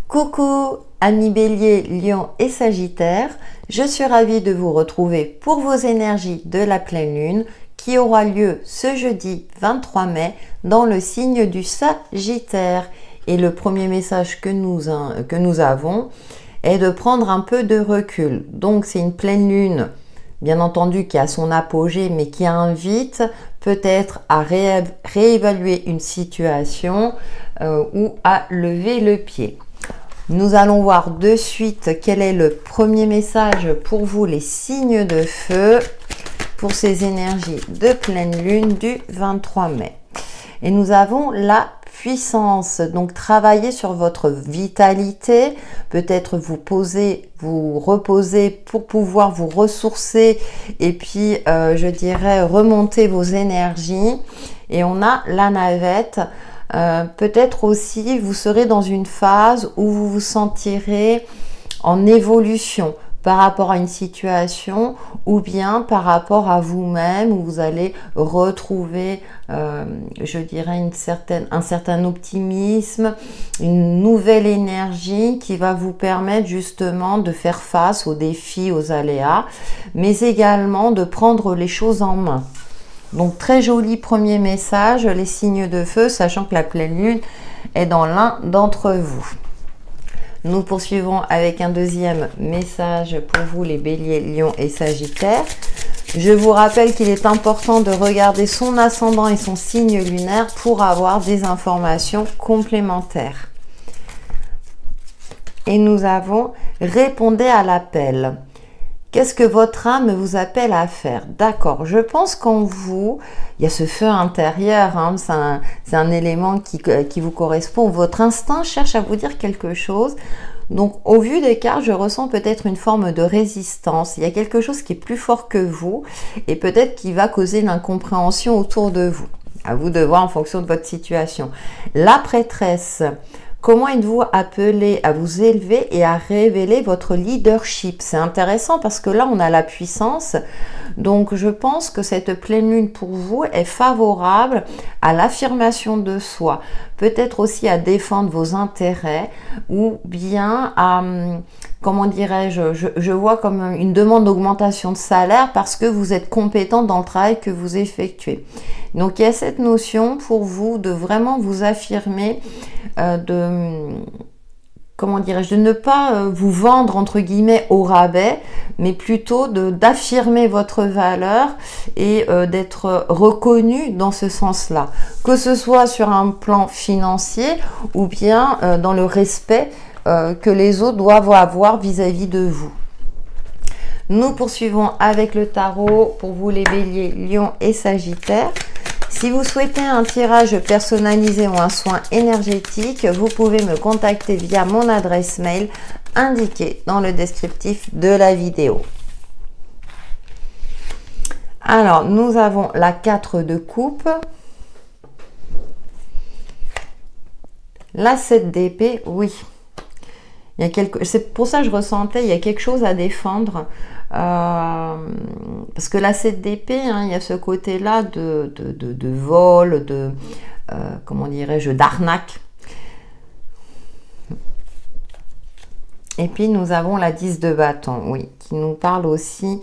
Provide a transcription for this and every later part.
Coucou amis Bélier, Lion et Sagittaire, je suis ravie de vous retrouver pour vos énergies de la pleine lune qui aura lieu ce jeudi 23 mai dans le signe du Sagittaire. Et le premier message que nous avons est de prendre un peu de recul. Donc c'est une pleine lune, bien entendu, qui a son apogée, mais qui invite peut-être à réévaluer une situation ou à lever le pied. Nous allons voir de suite quel est le premier message pour vous, les signes de feu, pour ces énergies de pleine lune du 23 mai. Et nous avons la puissance, donc travaillez sur votre vitalité, peut-être vous poser, vous reposer pour pouvoir vous ressourcer et puis je dirais remonter vos énergies. Et on a la navette. Peut-être aussi vous serez dans une phase où vous vous sentirez en évolution par rapport à une situation ou bien par rapport à vous-même, où vous allez retrouver je dirais un certain optimisme, une nouvelle énergie qui va vous permettre justement de faire face aux défis, aux aléas, mais également de prendre les choses en main. Donc très joli premier message, les signes de feu, sachant que la pleine lune est dans l'un d'entre vous. Nous poursuivons avec un deuxième message pour vous les béliers, lions et sagittaires. Je vous rappelle qu'il est important de regarder son ascendant et son signe lunaire pour avoir des informations complémentaires. Et nous avons répondez à l'appel. Qu'est-ce que votre âme vous appelle à faire? D'accord, je pense qu'en vous, il y a ce feu intérieur, hein, c'est un élément qui vous correspond. Votre instinct cherche à vous dire quelque chose. Donc, au vu des cartes, je ressens peut-être une forme de résistance. Il y a quelque chose qui est plus fort que vous et peut-être qui va causer une incompréhension autour de vous. À vous de voir en fonction de votre situation. La prêtresse. Comment êtes-vous appelé à vous élever et à révéler votre leadership? C'est intéressant parce que là, on a la puissance. Donc, je pense que cette pleine lune pour vous est favorable à l'affirmation de soi. Peut-être aussi à défendre vos intérêts ou bien à, comment dirais-je, je vois comme une demande d'augmentation de salaire parce que vous êtes compétent dans le travail que vous effectuez. Donc, il y a cette notion pour vous de vraiment vous affirmer, comment dirais-je, de ne pas vous vendre entre guillemets au rabais, mais plutôt d'affirmer votre valeur et d'être reconnu dans ce sens-là, que ce soit sur un plan financier ou bien dans le respect que les autres doivent avoir vis-à-vis de vous. Nous poursuivons avec le tarot pour vous les béliers, lions et sagittaires. Si vous souhaitez un tirage personnalisé ou un soin énergétique, vous pouvez me contacter via mon adresse mail indiquée dans le descriptif de la vidéo. Alors, nous avons la 4 de coupe, la 7 d'épée, oui. C'est pour ça que je ressentais, il y a quelque chose à défendre. Parce que la 7 d'épée, hein, il y a ce côté-là de vol, comment dirais-je, d'arnaque. Et puis nous avons la 10 de bâton, oui, qui nous parle aussi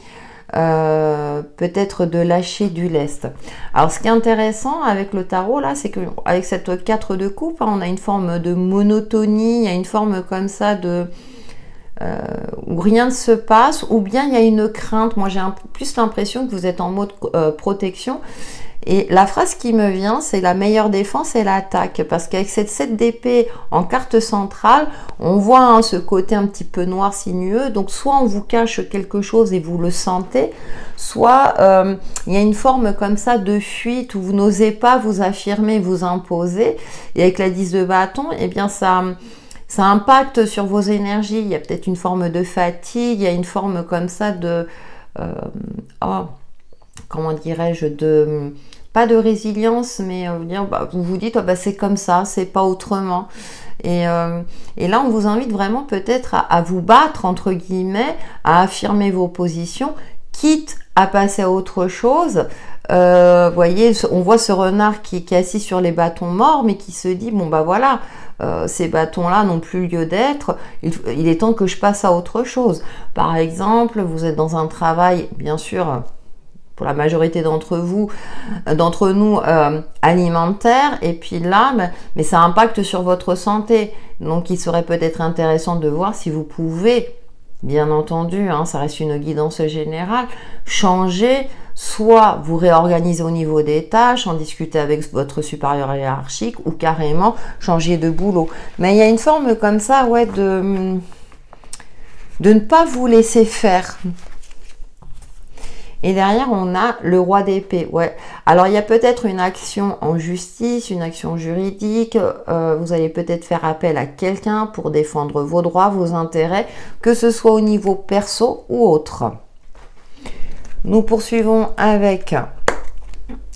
peut-être de lâcher du lest. Alors ce qui est intéressant avec le tarot là, c'est qu'avec cette 4 de coupe, hein, on a une forme de monotonie, il y a une forme comme ça de où rien ne se passe, ou bien il y a une crainte. Moi j'ai plus l'impression que vous êtes en mode protection, et la phrase qui me vient, c'est la meilleure défense est l'attaque, parce qu'avec cette 7 d'épée en carte centrale, on voit hein, ce côté un petit peu noir sinueux. Donc soit on vous cache quelque chose et vous le sentez, soit il y a une forme comme ça de fuite où vous n'osez pas vous affirmer, vous imposer. Et avec la 10 de bâton, eh bien ça impacte sur vos énergies. Il y a peut-être une forme de fatigue, il y a une forme comme ça de comment dirais-je, pas de résilience, mais vous vous dites c'est comme ça, c'est pas autrement. Et là on vous invite vraiment peut-être à vous battre entre guillemets, à affirmer vos positions, quitte à passer à autre chose. Voyez, on voit ce renard qui est assis sur les bâtons morts, mais qui se dit bon bah voilà, ces bâtons-là n'ont plus lieu d'être, il est temps que je passe à autre chose. Par exemple, vous êtes dans un travail, bien sûr, pour la majorité d'entre nous, alimentaire, et puis là, mais ça impacte sur votre santé. Donc, il serait peut-être intéressant de voir si vous pouvez, bien entendu, hein, ça reste une guidance générale, changer, soit vous réorganiser au niveau des tâches, en discuter avec votre supérieur hiérarchique, ou carrément changer de boulot. Mais il y a une forme comme ça, ouais, de ne pas vous laisser faire. Et derrière, on a le roi d'épée. Ouais. Alors, il y a peut-être une action en justice, une action juridique. Vous allez peut-être faire appel à quelqu'un pour défendre vos droits, vos intérêts, que ce soit au niveau perso ou autre. Nous poursuivons avec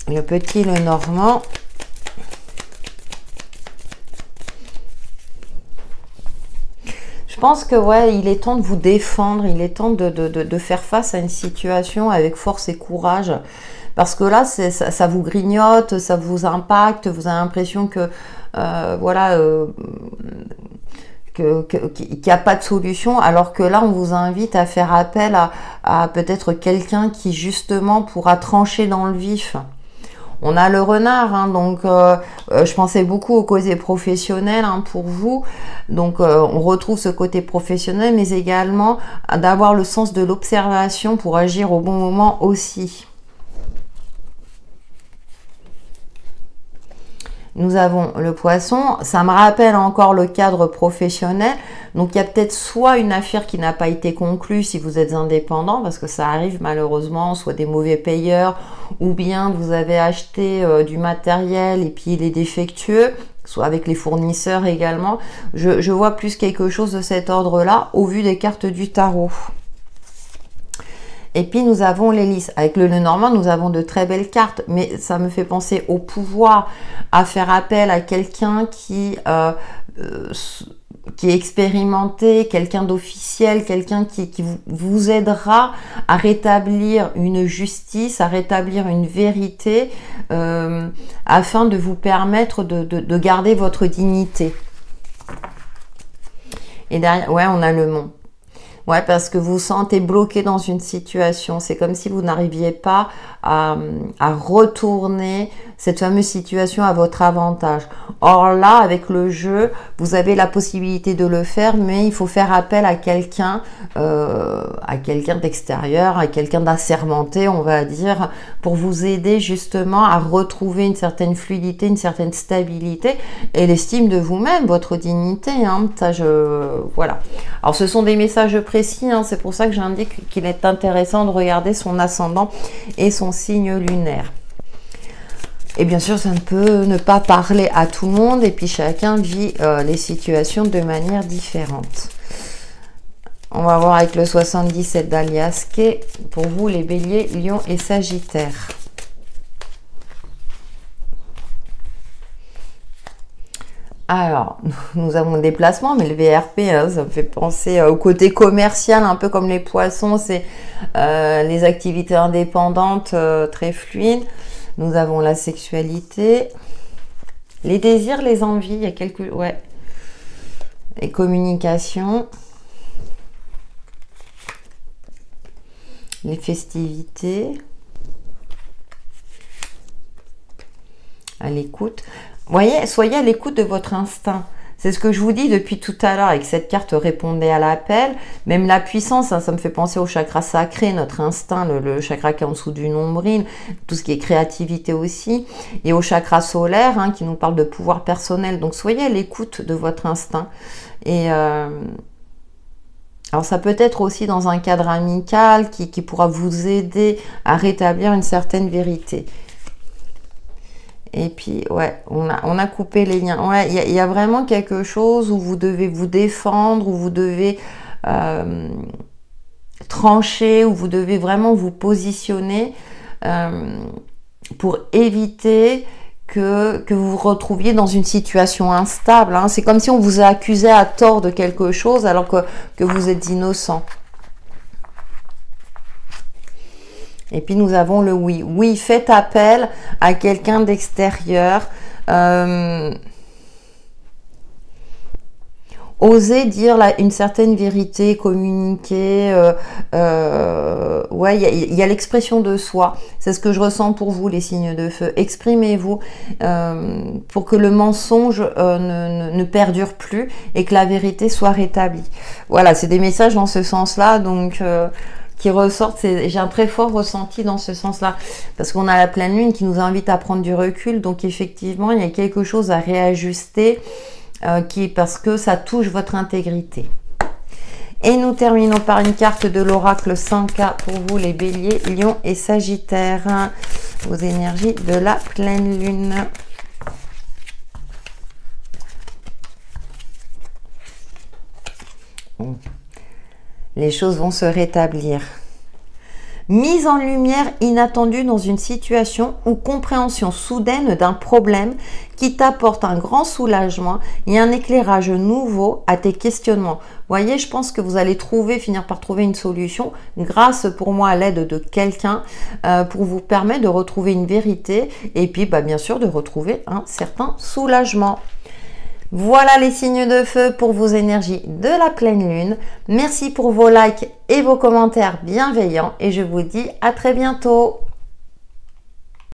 le petit Lenormand. Je pense que ouais, il est temps de vous défendre, il est temps de faire face à une situation avec force et courage. Parce que là, ça vous grignote, ça vous impacte, vous avez l'impression que voilà, qu'il n'y a pas de solution, alors que là, on vous invite à faire appel à peut-être quelqu'un qui justement pourra trancher dans le vif. On a le renard, hein, donc je pensais beaucoup au côté professionnel hein, pour vous. Donc on retrouve ce côté professionnel, mais également d'avoir le sens de l'observation pour agir au bon moment aussi. Nous avons le poisson, ça me rappelle encore le cadre professionnel. Donc, il y a peut-être soit une affaire qui n'a pas été conclue si vous êtes indépendant, parce que ça arrive malheureusement, soit des mauvais payeurs, ou bien vous avez acheté du matériel et puis il est défectueux, soit avec les fournisseurs également. Je vois plus quelque chose de cet ordre-là au vu des cartes du tarot. Et puis nous avons les lys. Avec le Lenormand, nous avons de très belles cartes, mais ça me fait penser au pouvoir, à faire appel à quelqu'un qui est expérimenté, quelqu'un d'officiel, quelqu'un qui vous aidera à rétablir une justice, à rétablir une vérité, afin de vous permettre de garder votre dignité. Et derrière, ouais, on a le Mont. Ouais, parce que vous vous sentez bloqué dans une situation. C'est comme si vous n'arriviez pas à retourner cette fameuse situation à votre avantage. Or là, avec le jeu, vous avez la possibilité de le faire, mais il faut faire appel à quelqu'un d'extérieur, à quelqu'un d'assermenté, on va dire, pour vous aider justement à retrouver une certaine fluidité, une certaine stabilité et l'estime de vous-même, votre dignité. Hein. Ça, voilà. Alors, ce sont des messages précis, hein, c'est pour ça que j'indique qu'il est intéressant de regarder son ascendant et son signe lunaire. Et bien sûr, ça ne peut ne pas parler à tout le monde et puis chacun vit les situations de manière différente. On va voir avec le 77 d'Aliasqué pour vous les béliers, lions et sagittaires. Alors, nous avons des placements, mais le VRP, hein, ça me fait penser au côté commercial, un peu comme les poissons, c'est les activités indépendantes très fluides. Nous avons la sexualité, les désirs, les envies, il y a quelques... Ouais. Les communications, les festivités, à l'écoute. Vous voyez, soyez à l'écoute de votre instinct. C'est ce que je vous dis depuis tout à l'heure avec cette carte répondez à l'appel. Même la puissance, hein, ça me fait penser au chakra sacré, notre instinct, le chakra qui est en dessous du nombril, tout ce qui est créativité aussi. Et au chakra solaire, hein, qui nous parle de pouvoir personnel. Donc soyez à l'écoute de votre instinct. Et alors ça peut être aussi dans un cadre amical qui pourra vous aider à rétablir une certaine vérité. Et puis, ouais, on a coupé les liens. Ouais, il y a vraiment quelque chose où vous devez vous défendre, où vous devez trancher, où vous devez vraiment vous positionner pour éviter que vous vous retrouviez dans une situation instable. Hein. C'est comme si on vous a accusé à tort de quelque chose alors que vous êtes innocent. Et puis nous avons le oui. Oui, faites appel à quelqu'un d'extérieur oser dire une certaine vérité, communiquer. Ouais, il y a l'expression de soi. C'est ce que je ressens pour vous, les signes de feu. Exprimez-vous pour que le mensonge ne perdure plus et que la vérité soit rétablie. Voilà, c'est des messages dans ce sens-là, donc qui ressortent. J'ai un très fort ressenti dans ce sens-là, parce qu'on a la pleine lune qui nous invite à prendre du recul. Donc effectivement, il y a quelque chose à réajuster. Parce que ça touche votre intégrité. Et nous terminons par une carte de l'oracle 5K pour vous, les béliers, lions et sagittaires. Vos énergies de la pleine lune. Les choses vont se rétablir. Mise en lumière inattendue dans une situation ou compréhension soudaine d'un problème qui t'apporte un grand soulagement et un éclairage nouveau à tes questionnements. Voyez, je pense que vous allez finir par trouver une solution grâce pour moi à l'aide de quelqu'un pour vous permettre de retrouver une vérité et puis bien sûr de retrouver un certain soulagement. Voilà les signes de feu pour vos énergies de la pleine lune. Merci pour vos likes et vos commentaires bienveillants et je vous dis à très bientôt.